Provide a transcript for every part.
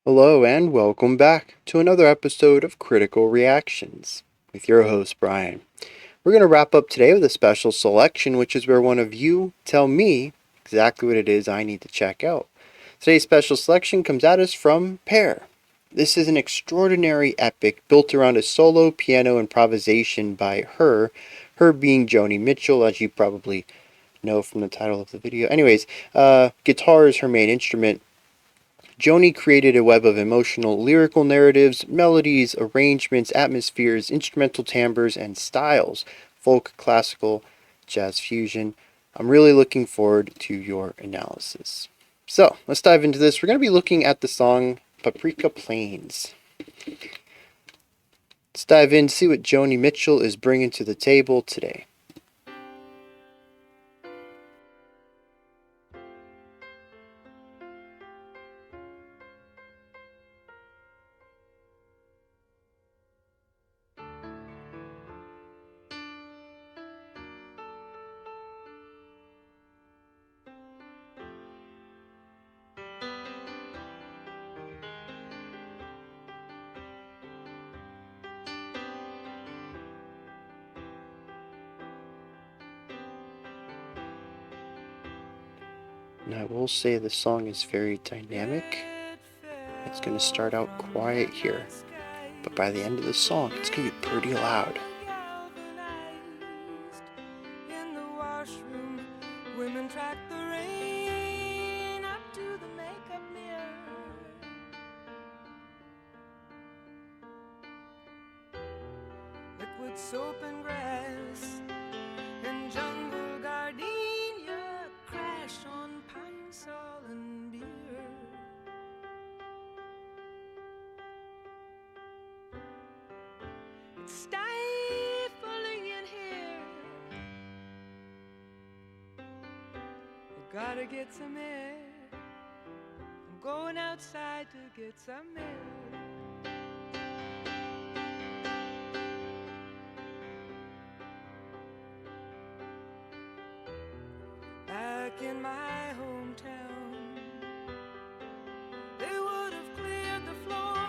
Hello and welcome back to another episode of Critical Reactions with your host Bryan. We're going to wrap up today with a special selection, which is where one of you tell me exactly what it is I need to check out. Today's special selection comes at us from Pear. This is an extraordinary epic built around a solo piano improvisation by her being Joni Mitchell, as you probably know from the title of the video. Anyways, guitar is her main instrument. Joni created a web of emotional, lyrical narratives, melodies, arrangements, atmospheres, instrumental timbres, and styles folk, classical, jazz fusion. I'm really looking forward to your analysis. So, let's dive into this. We're going to be looking at the song Paprika Plains. Let's dive in, see what Joni Mitchell is bringing to the table today. And I will say the song is very dynamic. It's going to start out quiet here, but by the end of the song, it's going to be pretty loud. In the washroom, women track the rain up to the makeup mirror. Liquid soap and grass and jungle gardenia crash on pine sol and beer. It's stifling in here. Gotta get some air. I'm going outside to get some air. Back in my hometown, they would have cleared the floor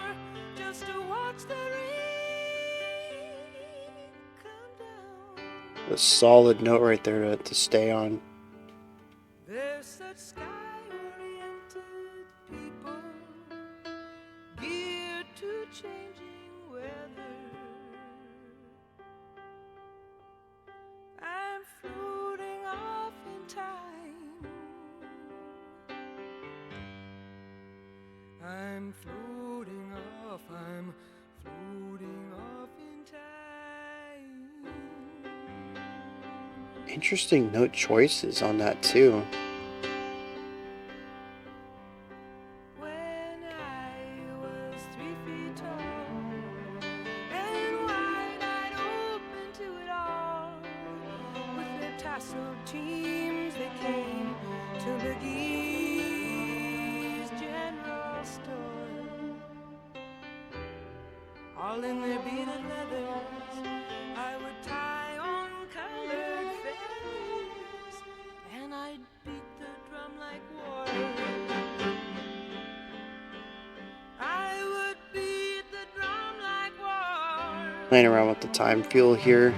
just to watch the rain come down. A solid note right there to stay on. There's such sky-oriented people geared to changing weather. I'm floating off in time. I'm floating off in time. Interesting note choices on that too. When I was 3 feet tall and wide-eyed open to it all, with their tasseled teams they came to McGee's general store. All in their beaded leathers, I would tie on colored feathers, and I'd beat the drum like war. I would beat the drum like war. Playing around with the time feel here.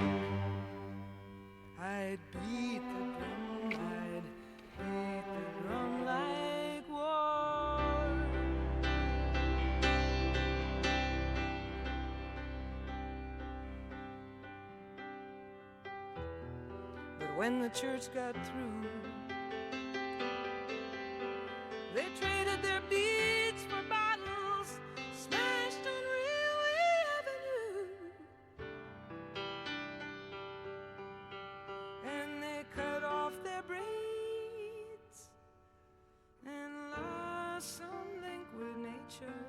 I'd beat the drum like war. But when the church got through, they traded their beads for bottles smashed on Railway Avenue. And they cut off their braids and lost some link with nature.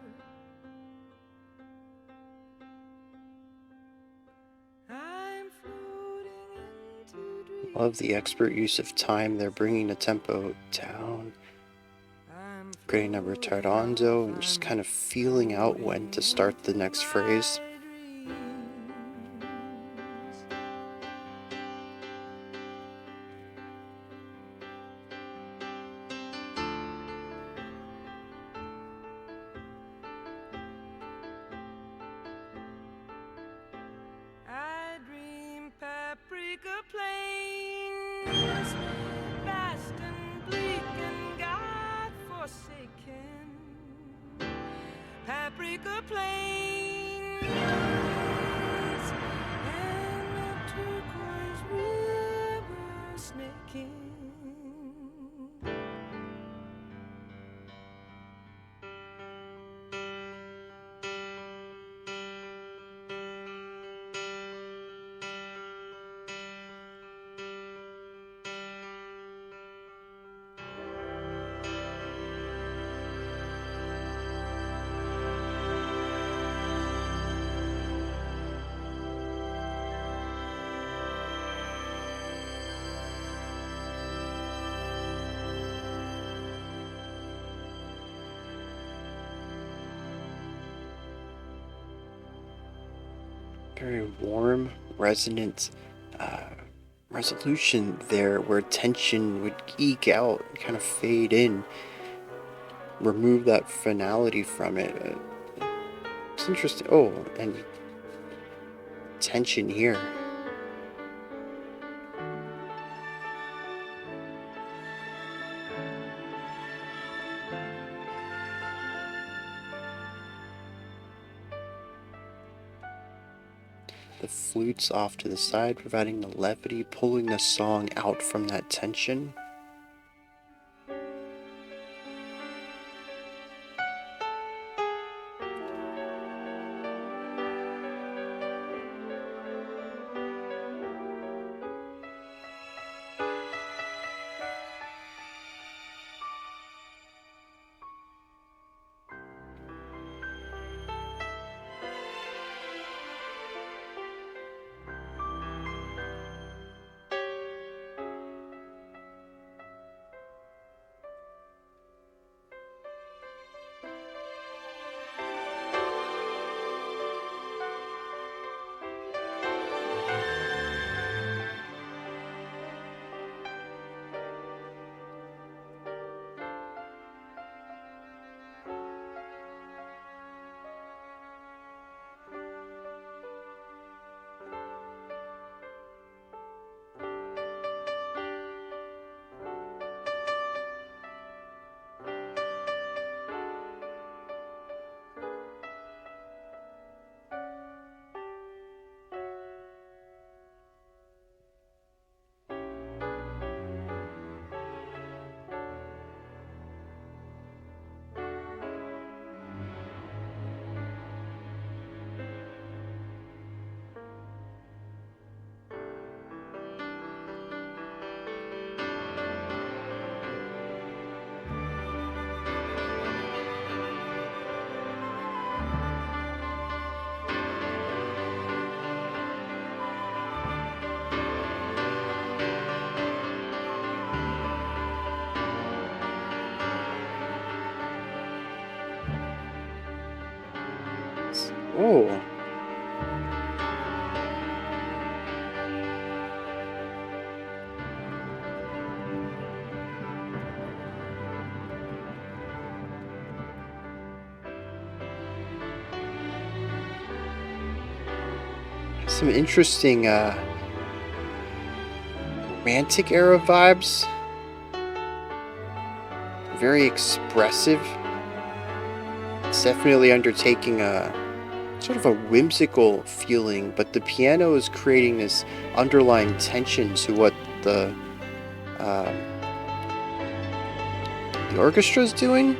I'm floating into dreams. Love the expert use of time. They're bringing the tempo down, creating a retardando, and just kind of feeling out when to start the next phrase. Paprika Plains and the turquoise river snaking. Very warm, resonant resolution there where tension would eke out, kind of fade in, remove that finality from it. It's interesting. Oh, and tension here. The flutes off to the side, providing the levity, pulling the song out from that tension. Oh. Some interesting romantic era vibes. Very expressive. It's definitely undertaking a sort of a whimsical feeling, but the piano is creating this underlying tension to what um, the orchestra is doing.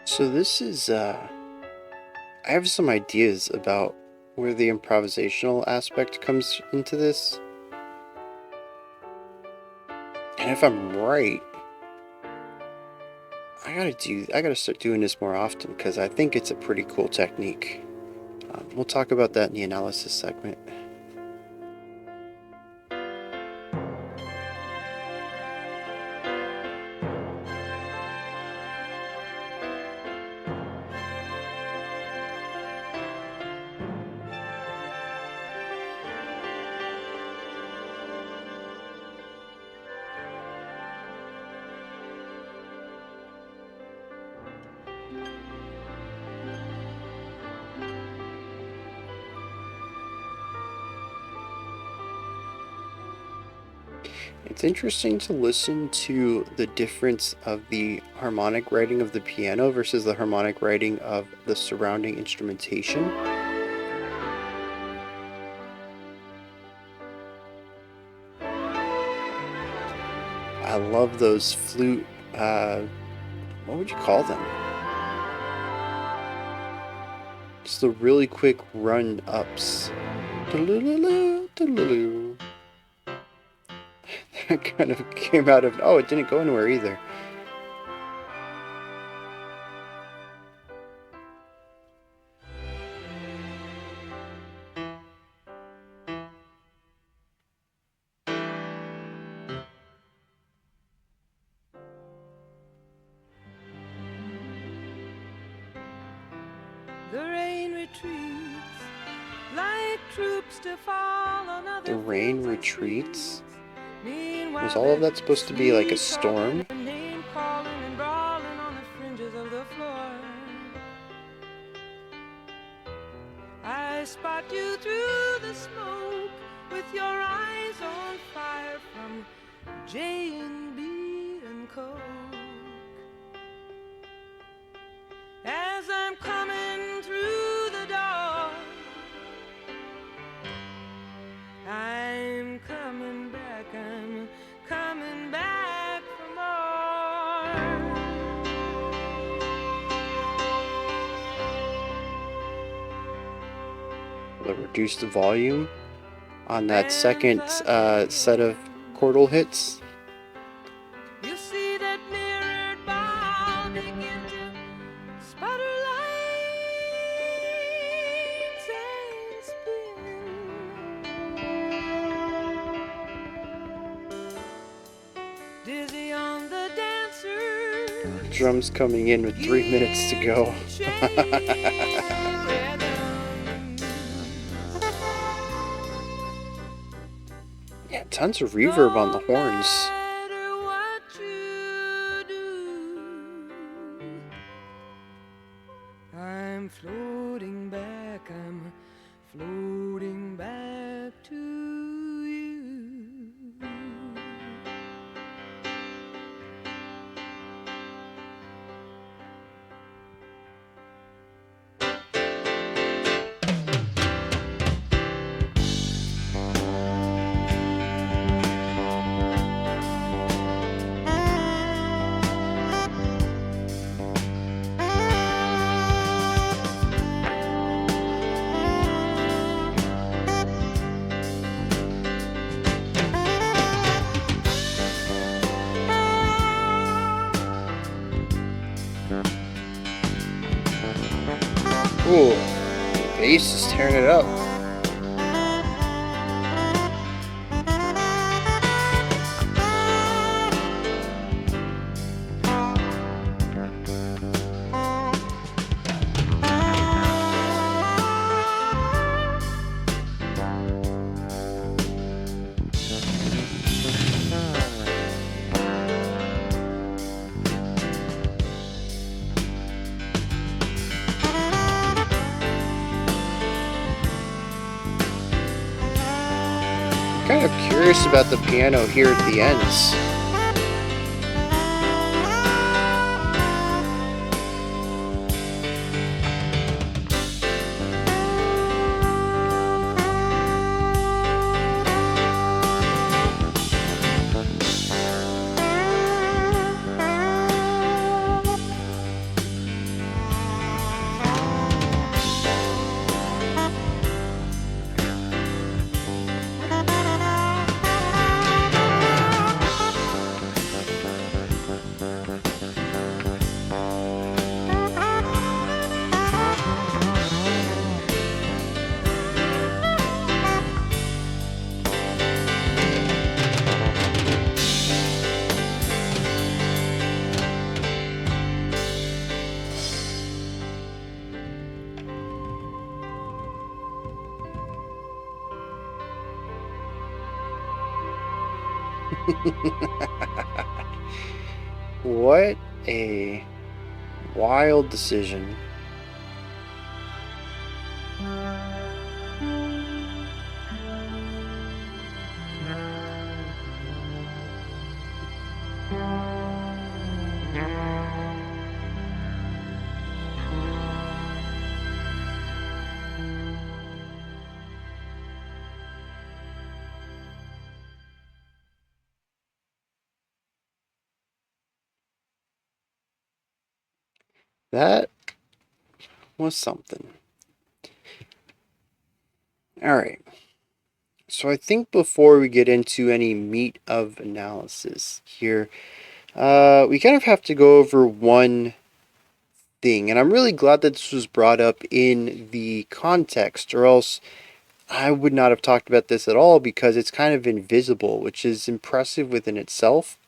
So this is, I have some ideas about where the improvisational aspect comes into this. And if I'm right, I gotta start doing this more often because I think it's a pretty cool technique. We'll talk about that in the analysis segment. It's interesting to listen to the difference of the harmonic writing of the piano versus the harmonic writing of the surrounding instrumentation. I love those flute, what would you call them? Just the really quick run ups. That kind of came out of, oh, it didn't go anywhere either. The rain retreats like troops to fall on other The rain fields and retreats? streets. Meanwhile, Was all of that supposed to be like a storm? Name calling and brawling on the fringes of the floor. I spot you through the smoke with your eyes on fire from J&B and Coke. As I'm coming through the door, I'm coming back for more. Will reduce the volume on that second set of chordal hits? You see that mirrored ball begin to sputter lines and spin. Dizzy on the dancer. Drums coming in with 3 minutes to go. Yeah, tons of reverb on the horns. I'm floating back to you. Ooh, bass is tearing it up. Kind of curious about the piano here at the ends. What a wild decision. That was something. All right. So I think before we get into any meat of analysis here, we kind of have to go over one thing, and I'm really glad that this was brought up in the context, or else I would not have talked about this at all because it's kind of invisible, which is impressive within itself.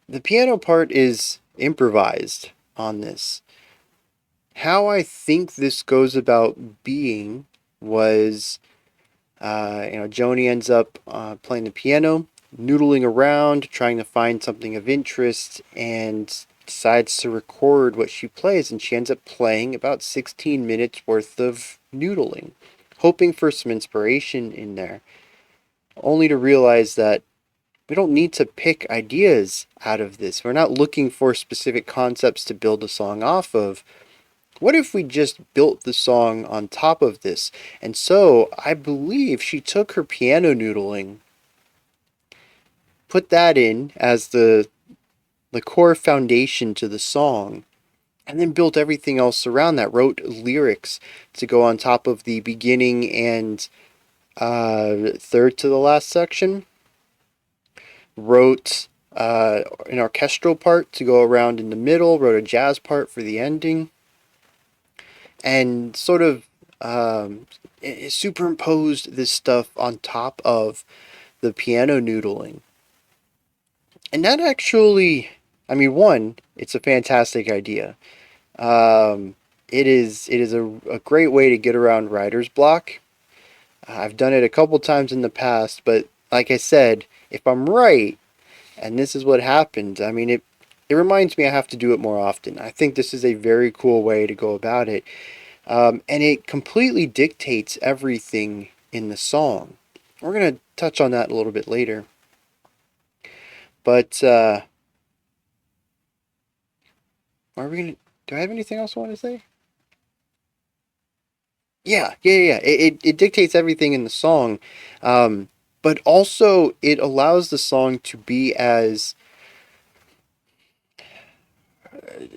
The piano part is improvised on this. How I think this goes about being was, Joni ends up playing the piano, noodling around, trying to find something of interest, and decides to record what she plays. And she ends up playing about 16 minutes worth of noodling, hoping for some inspiration in there, only to realize that we don't need to pick ideas out of this. We're not looking for specific concepts to build a song off of. What if we just built the song on top of this? And so I believe she took her piano noodling, put that in as the core foundation to the song, and then built everything else around that. Wrote lyrics to go on top of the beginning and third to the last section. Wrote an orchestral part to go around in the middle. Wrote a jazz part for the ending, and sort of superimposed this stuff on top of the piano noodling. And that actually, I mean, one, it's a fantastic idea. It is a great way to get around writer's block. I've done it a couple times in the past, but like I said, if I'm right, and this is what happened, I mean, it reminds me I have to do it more often. I think this is a very cool way to go about it. And it completely dictates everything in the song. We're going to touch on that a little bit later. But are we going to? Do I have anything else I want to say? Yeah. It dictates everything in the song, but also it allows the song to be as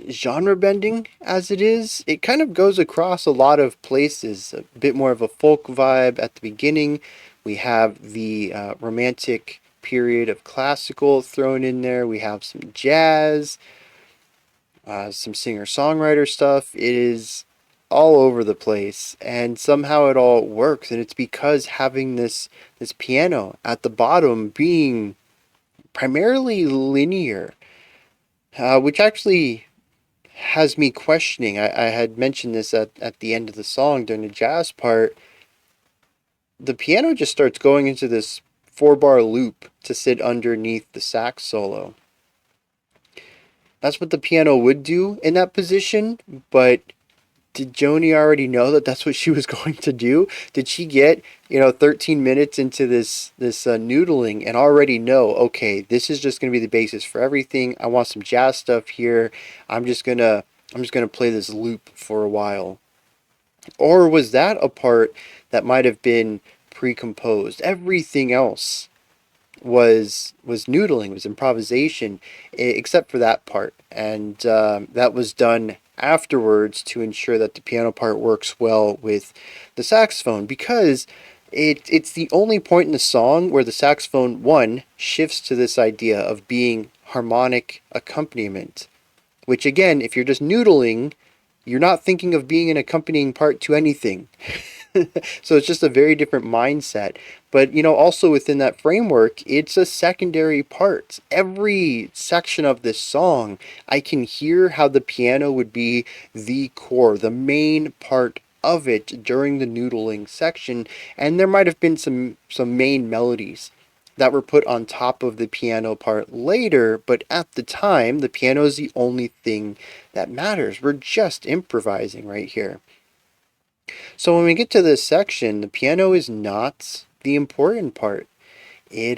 genre bending as it is. It kind of goes across a lot of places. A bit more of a folk vibe at the beginning. We have the romantic period of classical thrown in there. We have some jazz, some singer songwriter stuff. It is all over the place, and somehow it all works. And it's because having this piano at the bottom being primarily linear, which actually has me questioning. I had mentioned this at the end of the song during the jazz part. The piano just starts going into this 4-bar loop to sit underneath the sax solo. That's what the piano would do in that position, but did Joni already know that that's what she was going to do? Did she get 13 minutes into this noodling and already know, okay, this is just going to be the basis for everything. I want some jazz stuff here. I'm just gonna play this loop for a while. Or was that a part that might have been pre-composed? Everything else was noodling, was improvisation, except for that part, and that was done afterwards to ensure that the piano part works well with the saxophone, because it's the only point in the song where the saxophone one shifts to this idea of being harmonic accompaniment, which again, if you're just noodling, you're not thinking of being an accompanying part to anything. So it's just a very different mindset. But also within that framework, it's a secondary part. Every section of this song, I can hear how the piano would be the core, the main part of it during the noodling section, and there might have been some main melodies that were put on top of the piano part later, but at the time, the piano is the only thing that matters. We're just improvising right here. So when we get to this section, the piano is not the important part. It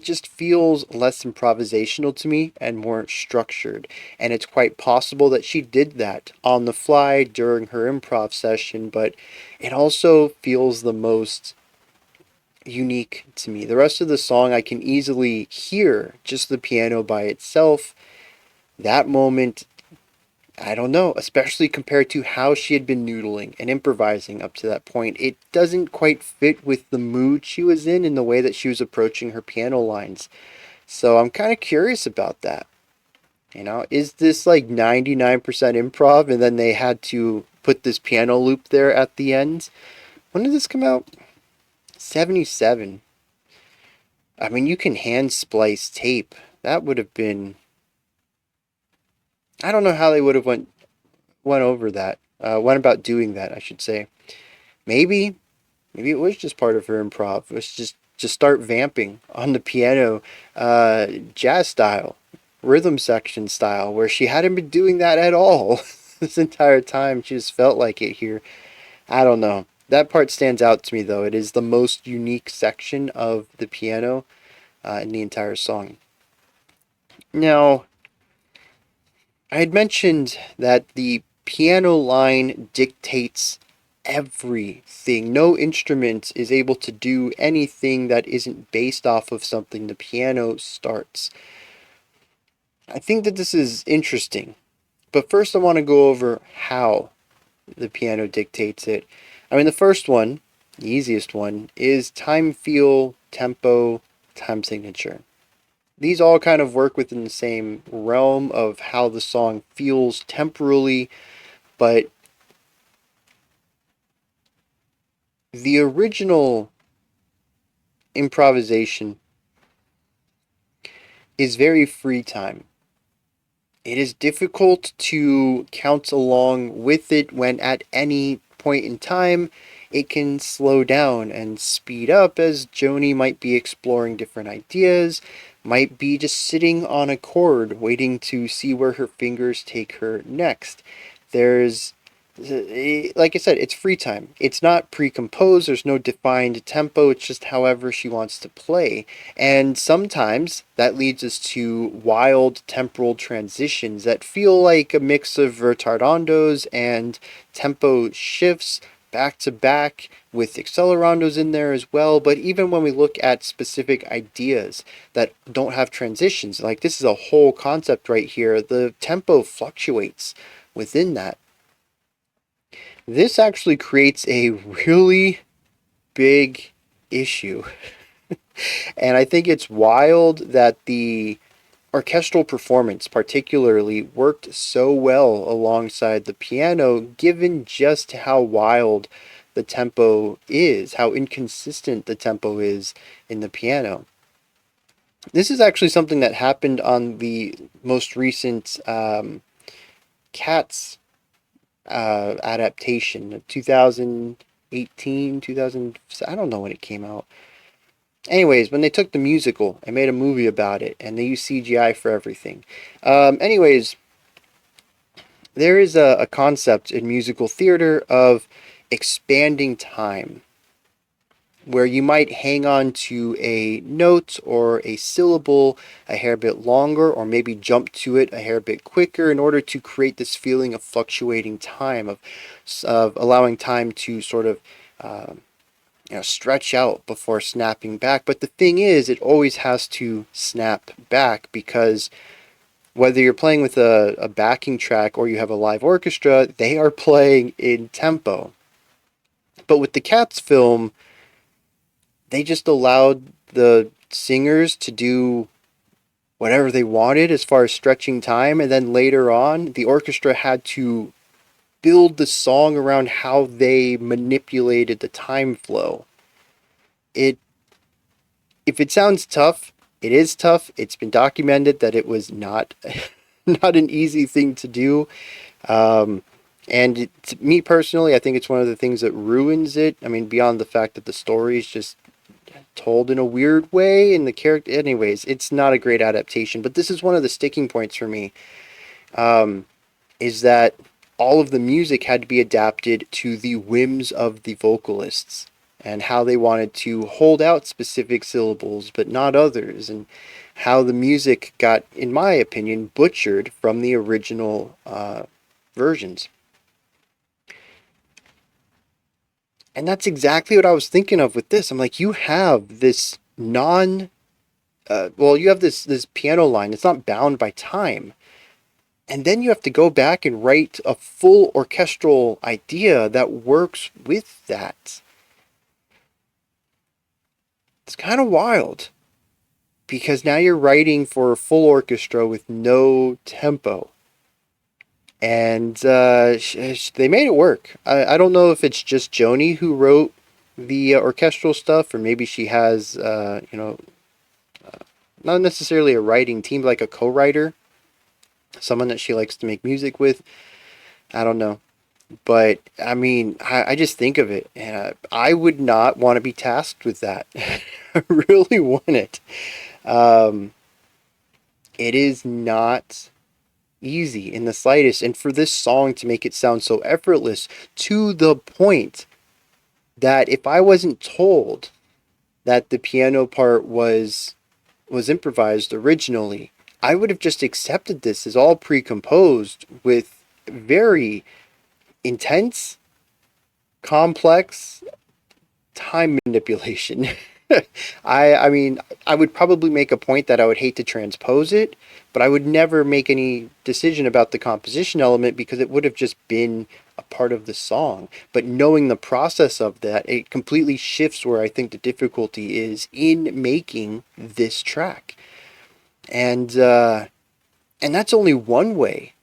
just feels less improvisational to me and more structured. And it's quite possible that she did that on the fly during her improv session, but it also feels the most unique to me. The rest of the song I can easily hear just the piano by itself. That moment, I don't know, especially compared to how she had been noodling and improvising up to that point. It doesn't quite fit with the mood she was in the way that she was approaching her piano lines. So I'm kind of curious about that. Is this like 99% improv and then they had to put this piano loop there at the end? When did this come out? 77. I mean, you can hand splice tape. That would have been. I don't know how they would have went over that. Went about doing that, I should say. Maybe it was just part of her improv. It was just start vamping on the piano, jazz style, rhythm section style, where she hadn't been doing that at all this entire time. She just felt like it here. I don't know. That part stands out to me though. It is the most unique section of the piano in the entire song. Now, I had mentioned that the piano line dictates everything. No instrument is able to do anything that isn't based off of something the piano starts. I think that this is interesting, but first I want to go over how the piano dictates it. I mean, the first one, the easiest one, is time feel, tempo, time signature. These all kind of work within the same realm of how the song feels temporally, but the original improvisation is very free time. It is difficult to count along with it when at any point in time it can slow down and speed up as Joni might be exploring different ideas, might be just sitting on a chord waiting to see where her fingers take her next. There's like I said, it's free time. It's not pre-composed, there's no defined tempo, it's just however she wants to play. And sometimes that leads us to wild temporal transitions that feel like a mix of retardandos and tempo shifts back to back with accelerandos in there as well. But even when we look at specific ideas that don't have transitions, like this is a whole concept right here, the tempo fluctuates within that. This actually creates a really big issue. And I think it's wild that the orchestral performance, particularly, worked so well alongside the piano, given just how wild the tempo is, how inconsistent the tempo is in the piano. This is actually something that happened on the most recent Cats adaptation, 2018, 2000. I don't know when it came out. Anyways, when they took the musical and made a movie about it, and they used CGI for everything. Anyways, there is a concept in musical theater of expanding time, where you might hang on to a note or a syllable a hair bit longer, or maybe jump to it a hair bit quicker in order to create this feeling of fluctuating time, of allowing time to sort of stretch out before snapping back. But the thing is, it always has to snap back, because whether you're playing with a backing track or you have a live orchestra, they are playing in tempo. But with the Cats film, they just allowed the singers to do whatever they wanted as far as stretching time, and then later on the orchestra had to build the song around how they manipulated the time flow. It If it sounds tough, it is tough. It's been documented that it was not not an easy thing to do. And to me personally, I think it's one of the things that ruins it. I mean, beyond the fact that the story is just told in a weird way and the character, anyways, it's not a great adaptation. But this is one of the sticking points for me, um, is that all of the music had to be adapted to the whims of the vocalists and how they wanted to hold out specific syllables but not others, and how the music got, in my opinion, butchered from the original versions. And that's exactly what I was thinking of with this. I'm like, you have this you have this piano line. It's not bound by time, and then you have to go back and write a full orchestral idea that works with that. It's kind of wild because now you're writing for a full orchestra with no tempo. And they made it work. I don't know if it's just Joni who wrote the orchestral stuff, or maybe she has, not necessarily a writing team, but like a co-writer, someone that she likes to make music with. I don't know. But I mean, I just think of it, and I would not want to be tasked with that. I really want it. Um, it is not easy in the slightest, and for this song to make it sound so effortless to the point that if I wasn't told that the piano part was improvised originally, I would have just accepted this as all pre-composed with very intense, complex time manipulation. I mean, I would probably make a point that I would hate to transpose it, but I would never make any decision about the composition element because it would have just been a part of the song. But knowing the process of that, it completely shifts where I think the difficulty is in making this track. And and that's only one way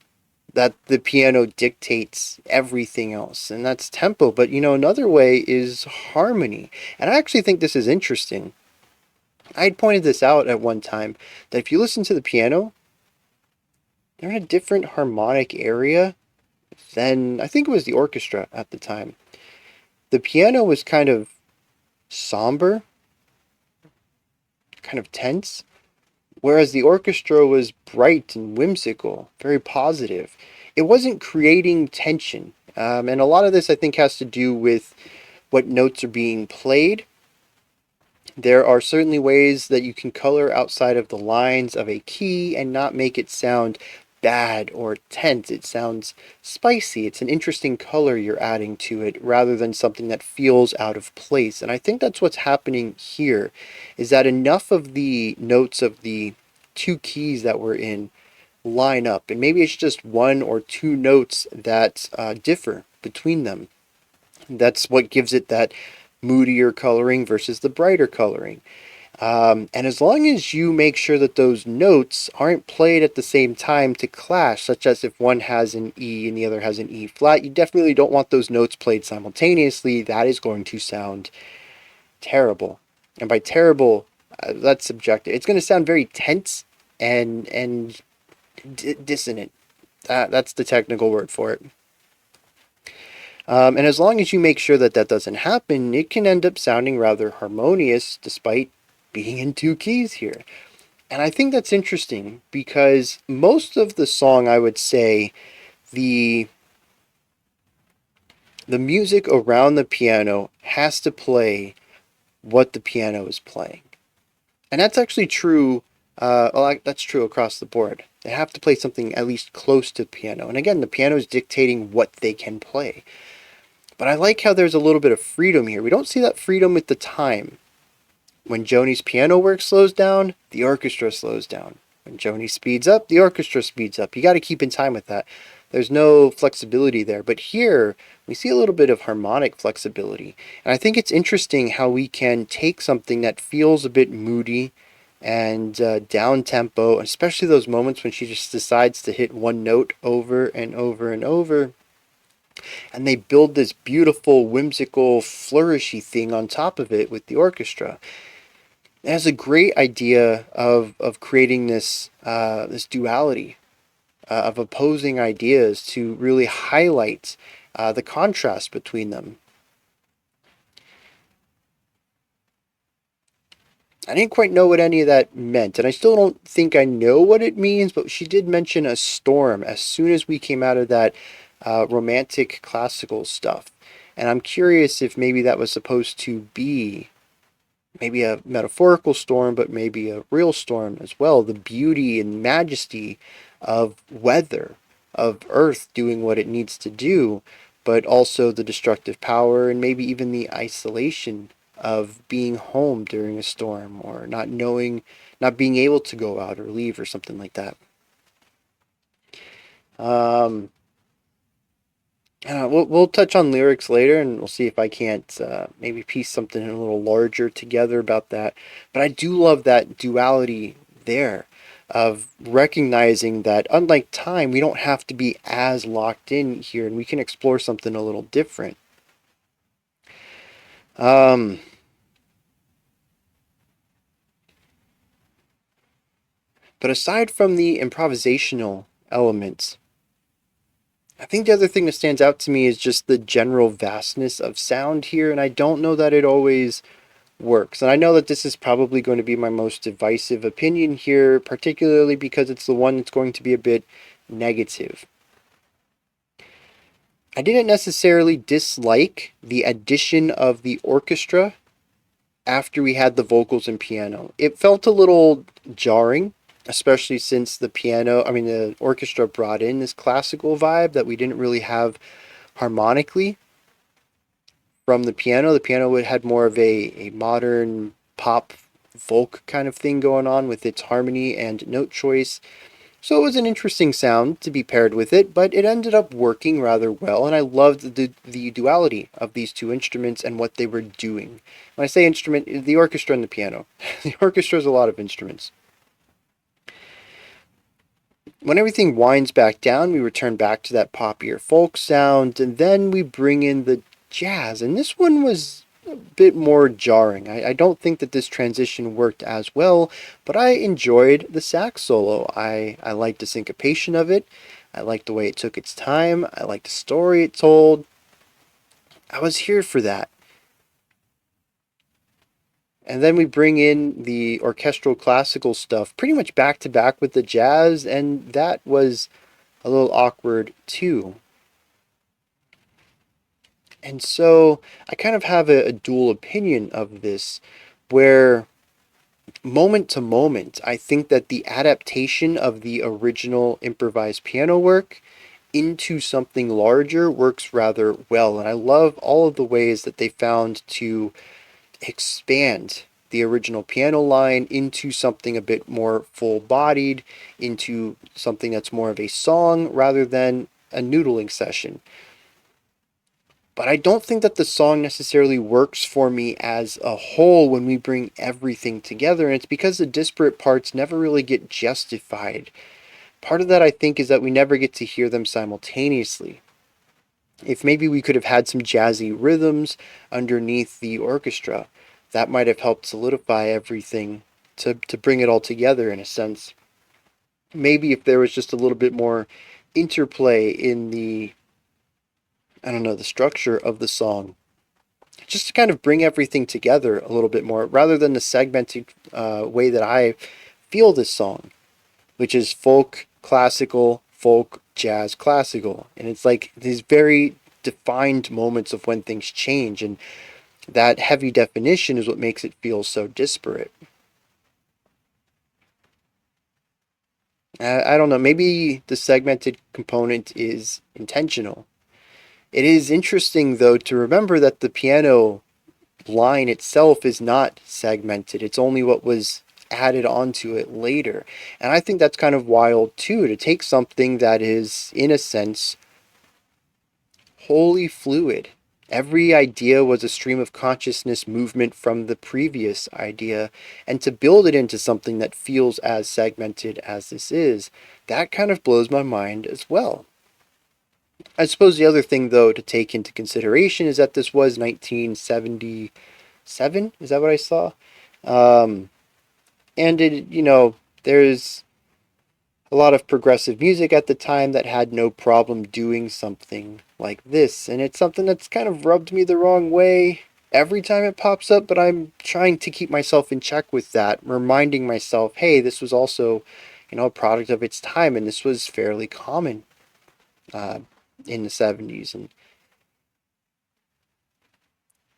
that the piano dictates everything else, and that's tempo. But another way is harmony. And I actually think this is interesting. I had pointed this out at one time, that if you listen to the piano, they're in a different harmonic area than, I think it was the orchestra at the time. The piano was kind of somber, kind of tense, whereas the orchestra was bright and whimsical, very positive. It wasn't creating tension. And a lot of this, I think, has to do with what notes are being played. There are certainly ways that you can color outside of the lines of a key and not make it sound bad or tense. It sounds spicy. It's an interesting color you're adding to it rather than something that feels out of place. And I think that's what's happening here, is that enough of the notes of the two keys that we're in line up. And maybe it's just one or two notes that differ between them. That's what gives it that moodier coloring versus the brighter coloring. And as long as you make sure that those notes aren't played at the same time to clash, such as if one has an E and the other has an E flat, you definitely don't want those notes played simultaneously. That is going to sound terrible. And by terrible, that's subjective. It's going to sound very tense and dissonant. That's the technical word for it. And as long as you make sure that that doesn't happen, it can end up sounding rather harmonious despite being in two keys here. And I think that's interesting because most of the song, I would say, the music around the piano has to play what the piano is playing. And that's actually true. That's true across the board. They have to play something at least close to the piano. And again, the piano is dictating what they can play. But I like how there's a little bit of freedom here. We don't see that freedom with the time. When Joni's piano work slows down, the orchestra slows down. When Joni speeds up, the orchestra speeds up. You got to keep in time with that. There's no flexibility there. But here, we see a little bit of harmonic flexibility. And I think it's interesting how we can take something that feels a bit moody and down tempo, especially those moments when she just decides to hit one note over and over and over. And they build this beautiful, whimsical, flourishy thing on top of it with the orchestra. It has a great idea of creating this this duality of opposing ideas to really highlight the contrast between them. I didn't quite know what any of that meant, and I still don't think I know what it means, but she did mention a storm as soon as we came out of that romantic classical stuff. And I'm curious if maybe that was supposed to be maybe a metaphorical storm, but maybe a real storm as well. The beauty and majesty of weather, of Earth doing what it needs to do, but also the destructive power and maybe even the isolation of being home during a storm or not knowing, not being able to go out or leave or something like that. Um, we'll touch on lyrics later, and we'll see if I can't maybe piece something a little larger together about that. But I do love that duality there of recognizing that unlike time, we don't have to be as locked in here, and we can explore something a little different. Um, but aside from the improvisational elements, I think the other thing that stands out to me is just the general vastness of sound here, and I don't know that it always works. And I know that this is probably going to be my most divisive opinion here, particularly because it's the one that's going to be a bit negative. I didn't necessarily dislike the addition of the orchestra after we had the vocals and piano. It felt a little jarring, especially since the orchestra brought in this classical vibe that we didn't really have harmonically from the piano. The piano had more of a modern pop folk kind of thing going on with its harmony and note choice. So it was an interesting sound to be paired with it, but it ended up working rather well, and I loved the duality of these two instruments and what they were doing. When I say instrument, the orchestra and the piano. The orchestra is a lot of instruments. When everything winds back down, we return back to that poppier folk sound, and then we bring in the jazz. And this one was a bit more jarring. I don't think that this transition worked as well, but I enjoyed the sax solo. I liked the syncopation of it. I liked the way it took its time. I liked the story it told. I was here for that. And then we bring in the orchestral classical stuff pretty much back to back with the jazz, and that was a little awkward too. And so I kind of have a dual opinion of this, where moment to moment, I think that the adaptation of the original improvised piano work into something larger works rather well. And I love all of the ways that they found to expand the original piano line into something a bit more full bodied, into something that's more of a song rather than a noodling session. But I don't think that the song necessarily works for me as a whole when we bring everything together, and it's because the disparate parts never really get justified. Part of that, I think, is that we never get to hear them simultaneously. If maybe we could have had some jazzy rhythms underneath the orchestra, that might have helped solidify everything to bring it all together in a sense. Maybe if there was just a little bit more interplay in the, I don't know, the structure of the song, just to kind of bring everything together a little bit more, rather than the segmented way that I feel this song, which is folk, classical, folk, jazz, classical. And it's like these very defined moments of when things change, and that heavy definition is what makes it feel so disparate. I don't know, maybe the segmented component is intentional. It is interesting, though, to remember that the piano line itself is not segmented. It's only what was added onto it later. And I think that's kind of wild, too, to take something that is, in a sense, wholly fluid. Every idea was a stream of consciousness movement from the previous idea, and to build it into something that feels as segmented as this is, that kind of blows my mind as well. I suppose the other thing, though, to take into consideration is that this was 1977. Is that what I saw? And there's a lot of progressive music at the time that had no problem doing something like this. And it's something that's kind of rubbed me the wrong way every time it pops up, but I'm trying to keep myself in check with that, reminding myself, hey, this was also, a product of its time, and this was fairly common uh, in the 70s. And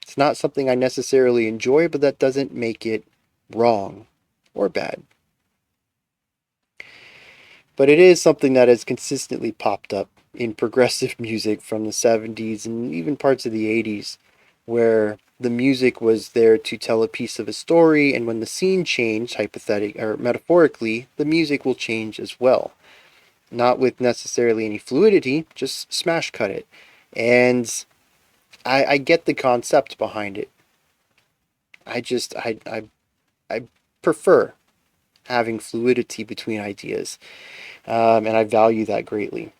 it's not something I necessarily enjoy, but that doesn't make it wrong or bad. But it is something that has consistently popped up in progressive music from the 70s and even parts of the 80s, where the music was there to tell a piece of a story, and when the scene changed, hypothetically or metaphorically, the music will change as well. Not with necessarily any fluidity, just smash cut it. And I get the concept behind it. I prefer having fluidity between ideas, and I value that greatly.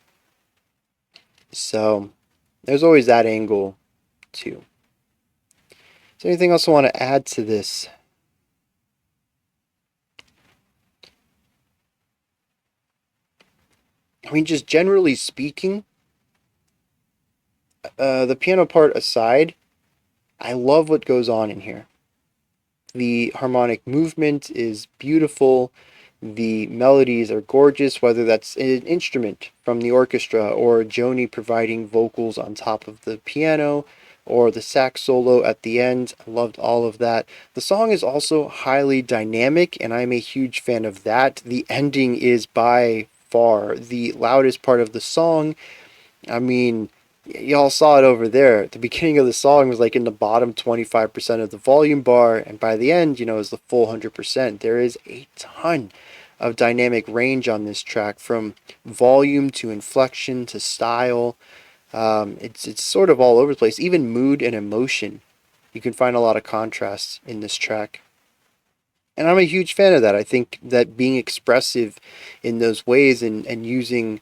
So there's always that angle too. Is there anything else I want to add to this? I mean, just generally speaking, the piano part aside, I love what goes on in here. The harmonic movement is beautiful. The melodies are gorgeous, whether that's an instrument from the orchestra or Joni providing vocals on top of the piano or the sax solo at the end. I loved all of that. The song is also highly dynamic, and I'm a huge fan of that. The ending is by far the loudest part of the song. I mean, y'all saw it over there. The beginning of the song was like in the bottom 25% of the volume bar, and by the end, is the full 100%. There is a ton of dynamic range on this track, from volume to inflection to style. It's sort of all over the place. Even mood and emotion, you can find a lot of contrast in this track. And I'm a huge fan of that. I think that being expressive in those ways and using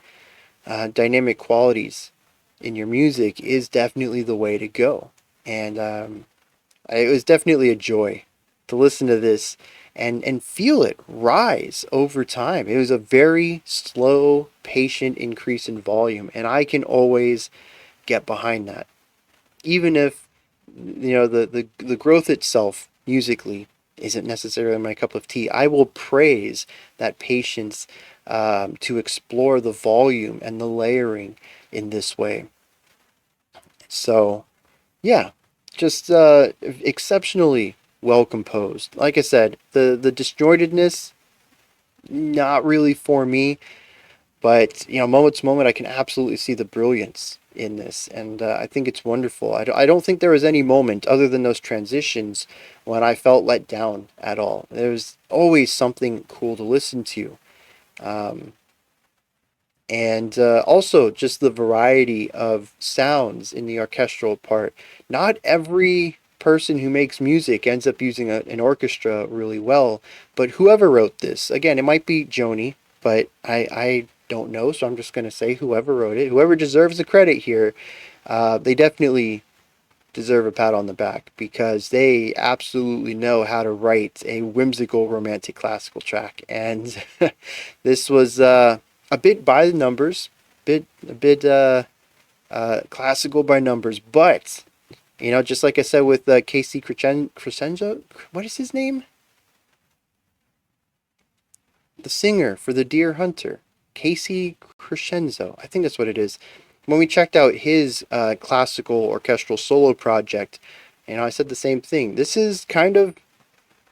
dynamic qualities in your music is definitely the way to go. And it was definitely a joy to listen to this and feel it rise over time. It was a very slow, patient increase in volume, and I can always get behind that. Even if the growth itself musically isn't necessarily my cup of tea, I will praise that patience to explore the volume and the layering in this way. So, yeah, just exceptionally well composed. Like I said, the disjointedness, not really for me, but moment to moment, I can absolutely see the brilliance in this, and I think it's wonderful. I don't think there was any moment other than those transitions when I felt let down at all. There was always something cool to listen to. Um, and also just the variety of sounds in the orchestral part. Not every person who makes music ends up using an orchestra really well, but whoever wrote this, again, it might be Joni, but I don't know, so I'm just going to say whoever wrote it, whoever deserves the credit here, they definitely deserve a pat on the back because they absolutely know how to write a whimsical romantic classical track. And this was a bit by the numbers, a bit classical by numbers, but just like I said with Casey Crescenzo, what is his name? The singer for the Deer Hunter, Casey Crescenzo. I think that's what it is. When we checked out his classical orchestral solo project, I said the same thing. This is kind of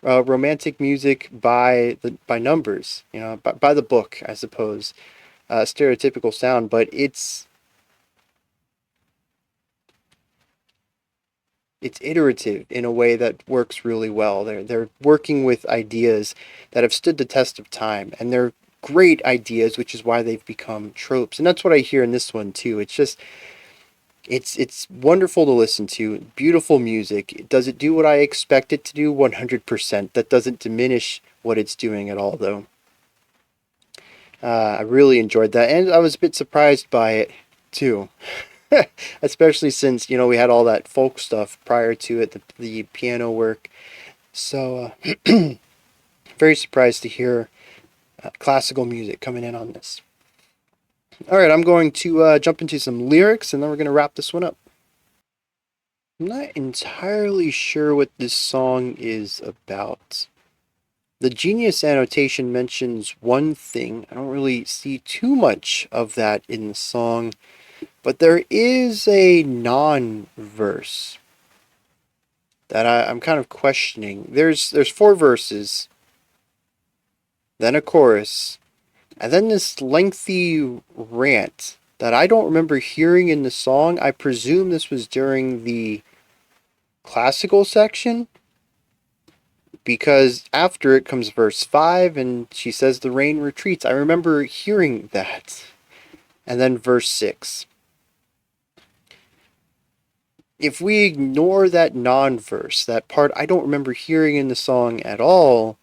romantic music by numbers, by the book, I suppose. Stereotypical sound, but it's iterative in a way that works really well. They're working with ideas that have stood the test of time, and they're great ideas, which is why they've become tropes. And that's what I hear in this one too. It's just it's wonderful to listen to. Beautiful music. Does it do what I expect it to do? 100%. That doesn't diminish what it's doing at all, though. I really enjoyed that, and I was a bit surprised by it too. Especially since we had all that folk stuff prior to it, the piano work. So very surprised to hear classical music coming in on this. All right, I'm going to jump into some lyrics and then we're going to wrap this one up. I'm not entirely sure what this song is about. The Genius annotation mentions one thing. I don't really see too much of that in the song, but there is a non-verse that I'm kind of questioning. There's four verses, then a chorus, and then this lengthy rant that I don't remember hearing in the song. I presume this was during the classical section, because after it comes verse 5 and she says the rain retreats. I remember hearing that. And then verse 6. If we ignore that non-verse, that part I don't remember hearing in the song at all,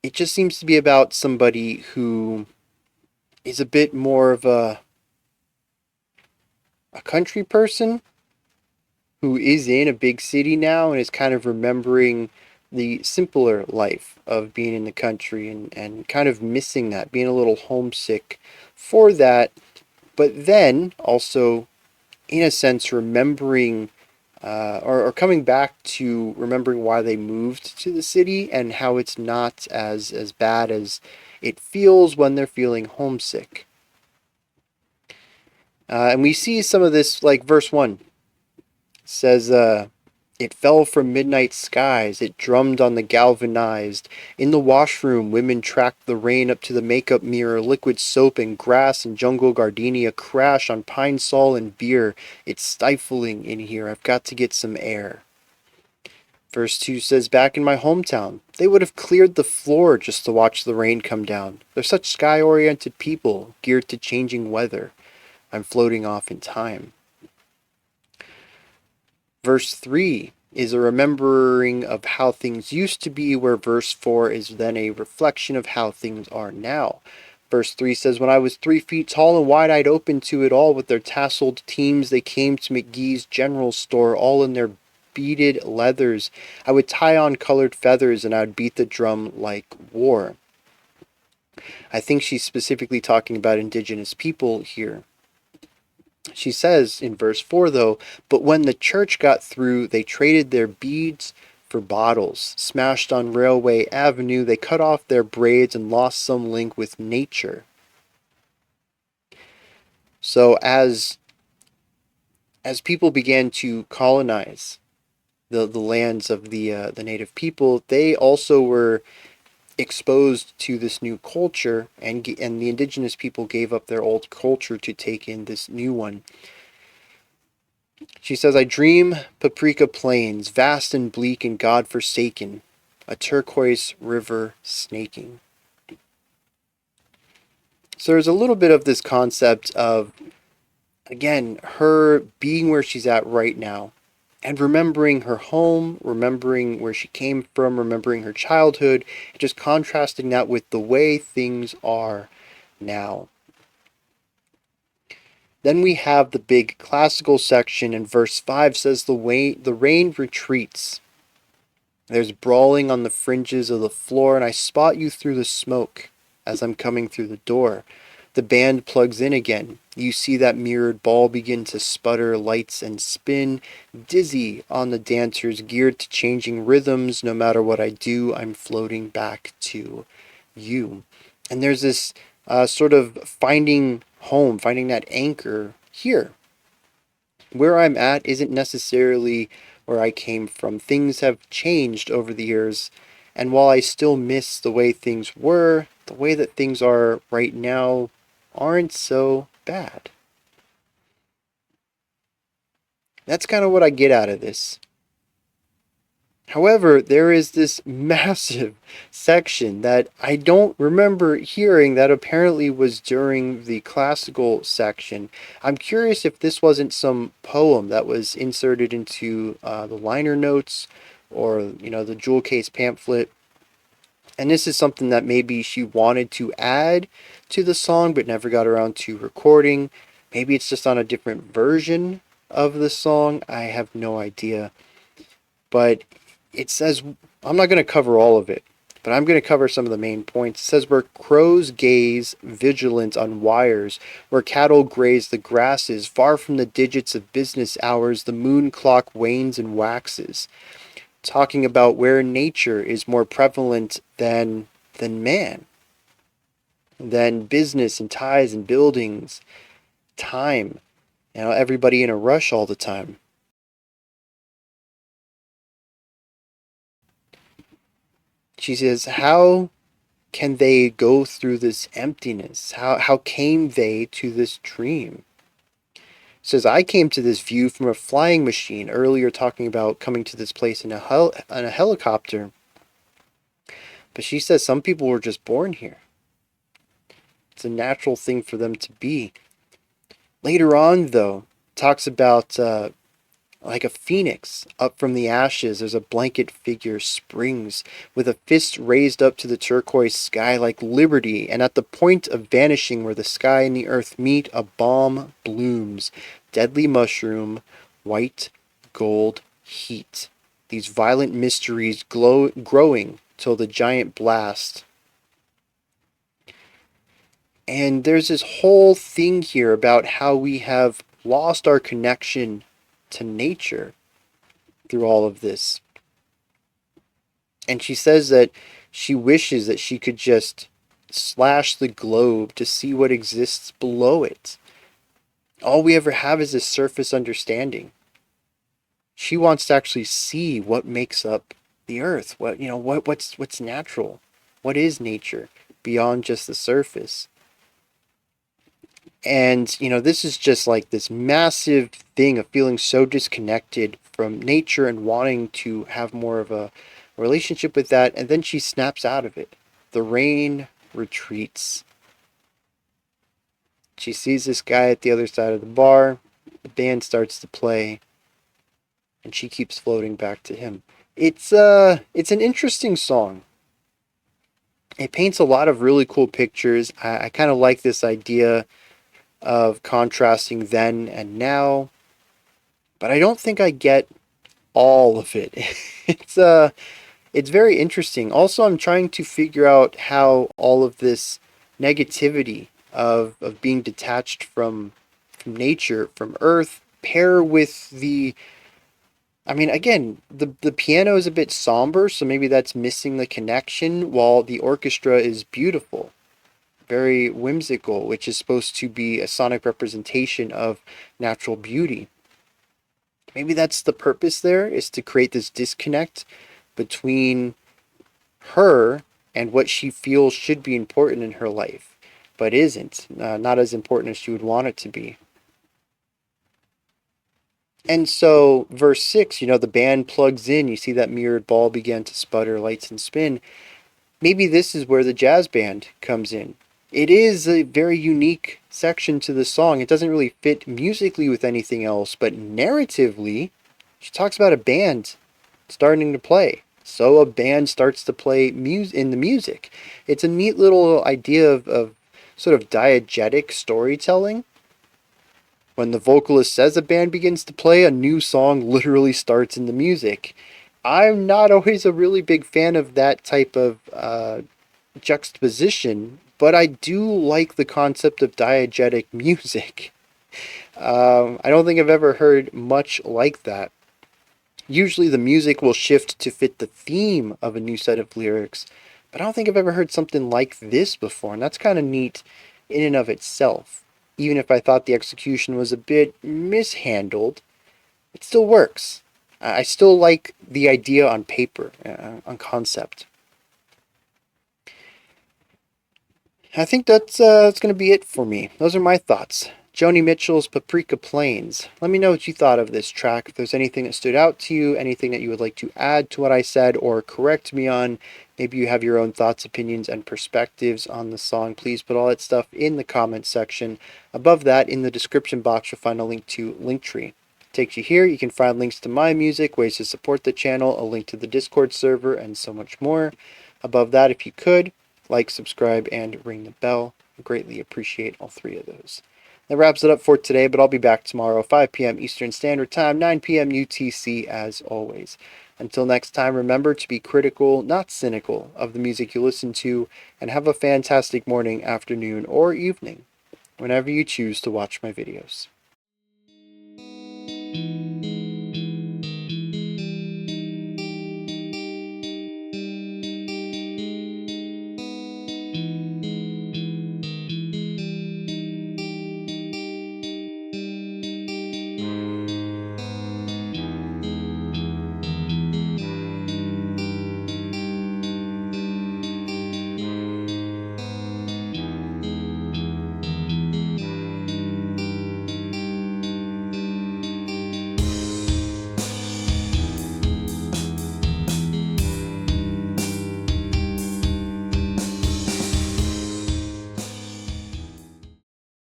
it just seems to be about somebody who is a bit more of a country person who is in a big city now and is kind of remembering the simpler life of being in the country and kind of missing that, being a little homesick for that, but then also, in a sense, remembering or coming back to remembering why they moved to the city and how it's not as bad as it feels when they're feeling homesick. And we see some of this, like verse 1 says, it fell from midnight skies, it drummed on the galvanized. In the washroom, women tracked the rain up to the makeup mirror. Liquid soap and grass and jungle gardenia crash on pine sol and beer. It's stifling in here. I've got to get some air. Verse 2 says, back in my hometown, they would have cleared the floor just to watch the rain come down. They're such sky-oriented people, geared to changing weather. I'm floating off in time. Verse 3 is a remembering of how things used to be, where verse 4 is then a reflection of how things are now. Verse 3 says, when I was 3 feet tall and wide-eyed open to it all with their tasseled teams, they came to McGee's general store, all in their beaded leathers. I would tie on colored feathers and I would beat the drum like war. I think she's specifically talking about indigenous people here. She says in verse 4, though, but when the church got through, they traded their beads for bottles. Smashed on Railway Avenue, they cut off their braids and lost some link with nature. So as people began to colonize the lands of the native people, they also were exposed to this new culture, and the indigenous people gave up their old culture to take in this new one. She says, I dream Paprika Plains, vast and bleak and God-forsaken, a turquoise river snaking. So there's a little bit of this concept of, again, her being where she's at right now and remembering her home, remembering where she came from, remembering her childhood, just contrasting that with the way things are now. Then we have the big classical section, and verse 5 says the rain retreats. There's brawling on the fringes of the floor, and I spot you through the smoke as I'm coming through the door. The band plugs in again. You see that mirrored ball begin to sputter lights and spin, dizzy on the dancers, geared to changing rhythms. No matter what I do, I'm floating back to you. And there's this sort of finding home, finding that anchor here. Where I'm at isn't necessarily where I came from. Things have changed over the years, and while I still miss the way things were, the way that things are right now aren't so bad. That's kind of what I get out of this. However, there is this massive section that I don't remember hearing that apparently was during the classical section. I'm curious if this wasn't some poem that was inserted into the liner notes or, the jewel case pamphlet. And this is something that maybe she wanted to add to the song but never got around to recording. Maybe it's just on a different version of the song. I have no idea. But it says, I'm not going to cover all of it, but I'm going to cover some of the main points. It says, where crows gaze vigilant on wires, where cattle graze the grasses, far from the digits of business hours, the moon clock wanes and waxes. Talking about where nature is more prevalent than man, than business and ties and buildings, time. Everybody in a rush all the time. She says, how can they go through this emptiness? How came they to this dream? Says, I came to this view from a flying machine, earlier talking about coming to this place in a helicopter. But she says some people were just born here. It's a natural thing for them to be. Later on, though, talks about like a phoenix up from the ashes. There's a blanket figure springs with a fist raised up to the turquoise sky like liberty, and at the point of vanishing where the sky and the earth meet, a balm blooms. Deadly mushroom, white, gold, heat. These violent mysteries growing till the giant blast. And there's this whole thing here about how we have lost our connection to nature through all of this. And she says that she wishes that she could just slash the globe to see what exists below it. All we ever have is this surface understanding. She wants to actually see what makes up the earth. What's natural? What is nature beyond just the surface? And, this is just like this massive thing of feeling so disconnected from nature and wanting to have more of a relationship with that. And then she snaps out of it. The rain retreats. She sees this guy at the other side of the bar. The band starts to play. And she keeps floating back to him. It's an interesting song. It paints a lot of really cool pictures. I kind of like this idea of contrasting then and now, but I don't think I get all of it. It's very interesting. Also, I'm trying to figure out how all of this negativity of being detached from nature, from earth, pair with again, the piano is a bit somber, so maybe that's missing the connection, while the orchestra is beautiful, very whimsical, which is supposed to be a sonic representation of natural beauty. Maybe that's the purpose there, is to create this disconnect between her and what she feels should be important in her life, but isn't, not as important as she would want it to be. And so, verse 6, the band plugs in, you see that mirrored ball began to sputter, lights and spin. Maybe this is where the jazz band comes in. It is a very unique section to the song. It doesn't really fit musically with anything else, but narratively, she talks about a band starting to play. So a band starts to play in the music. It's a neat little idea of sort of diegetic storytelling. When the vocalist says a band begins to play, a new song literally starts in the music. I'm not always a really big fan of that type of juxtaposition, but I do like the concept of diegetic music. I don't think I've ever heard much like that. Usually the music will shift to fit the theme of a new set of lyrics, but I don't think I've ever heard something like this before, and that's kind of neat in and of itself. Even if I thought the execution was a bit mishandled, it still works. I still like the idea on paper, on concept. I think that's going to be it for me. Those are my thoughts. Joni Mitchell's Paprika Plains. Let me know what you thought of this track. If there's anything that stood out to you, anything that you would like to add to what I said or correct me on, maybe you have your own thoughts, opinions, and perspectives on the song, please put all that stuff in the comments section. Above that, in the description box, you'll find a link to Linktree. Takes you here. You can find links to my music, ways to support the channel, a link to the Discord server, and so much more. Above that, if you could, like, subscribe, and ring the bell. I greatly appreciate all three of those. That wraps it up for today, but I'll be back tomorrow, 5 p.m. Eastern Standard Time, 9 p.m. UTC as always. Until next time, remember to be critical, not cynical, of the music you listen to, and have a fantastic morning, afternoon, or evening whenever you choose to watch my videos.